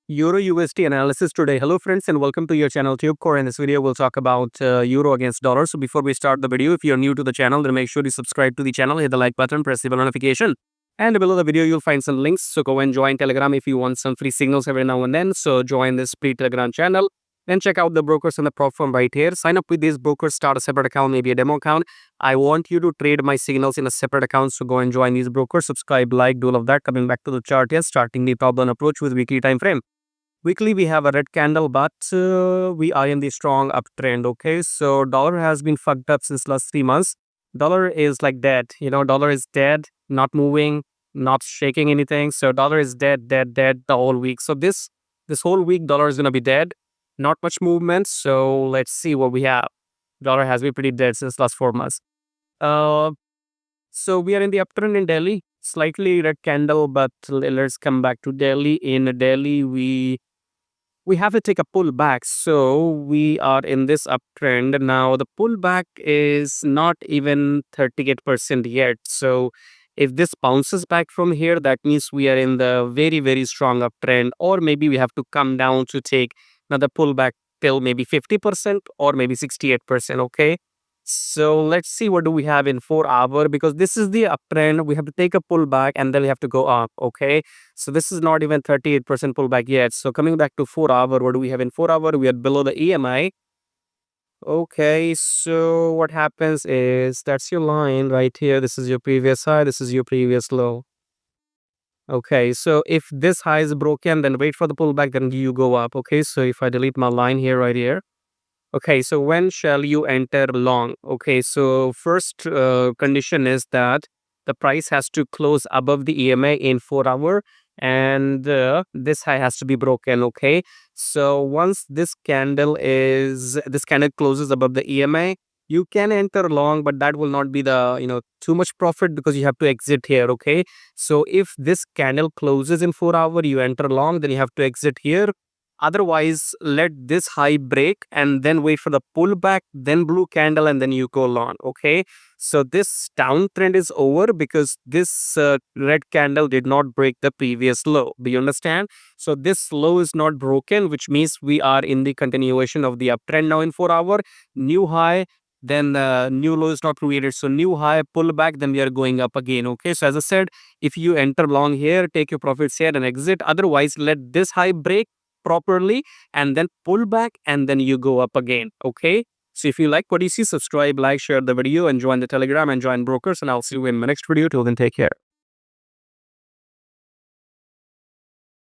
Euro USD analysis today. Hello friends and welcome to your channel TubeCore. In this video we'll talk about euro against dollar. So before we start the video, if you're new to the channel, then make sure you subscribe to the channel, hit the like button, press the bell notification. And below the video you'll find some links. So go and join Telegram if you want some free signals every now and then. So join this free Telegram channel. Then check out the brokers on the platform right here. Sign up with these brokers, start a separate account, maybe a demo account. I want you to trade my signals in a separate account. So go and join these brokers, subscribe, like, do all of that. Coming back to the chart here, starting the top down approach with weekly time frame. Weekly, we have a red candle, but we are in the strong uptrend, okay? So, dollar has been fucked up since last 3 months. Dollar is like dead, dollar is dead, not moving, not shaking anything. So, dollar is dead the whole week. So, this whole week, dollar is going to be dead. Not much movement. So, let's see what we have. Dollar has been pretty dead since last 4 months. So, we are in the uptrend in Delhi. Slightly red candle, but let's come back to Delhi. In Delhi, we have to take a pullback. So we are in this uptrend. Now the pullback is not even 38% yet. So if this bounces back from here, that means we are in the very, very strong uptrend, or maybe we have to come down to take another pullback till maybe 50% or maybe 68%. Okay. So let's see what do we have in 4 hour, because this is the uptrend. We have to take a pullback and then we have to go up. Okay. So this is not even 38% pullback yet. So coming back to 4 hour, what do we have in 4 hour? We are below the EMI. Okay. So what happens is that's your line right here. This is your previous high. This is your previous low. Okay. So if this high is broken, then wait for the pullback, then you go up. Okay. So if I delete my line here, right here. Okay, so when shall you enter long? Okay, so first condition is that the price has to close above the EMA in 4 hour, and this high has to be broken. Okay, so once this candle closes above the EMA, you can enter long, but that will not be the too much profit, because you have to exit here. Okay, so if this candle closes in 4 hour, you enter long, then you have to exit here. Otherwise, let this high break and then wait for the pullback, then blue candle, and then you go long. Okay. So this downtrend is over because this red candle did not break the previous low. Do you understand? So this low is not broken, which means we are in the continuation of the uptrend now in 4 hour. New high, then new low is not created. So new high, pullback, then we are going up again. Okay. So as I said, if you enter long here, take your profits here and exit. Otherwise, let this high break properly and then pull back and then you go up again. Okay. So if you like what you see, subscribe, like, share the video, and join the Telegram and join brokers. And I'll see you in my next video. Till then, take care.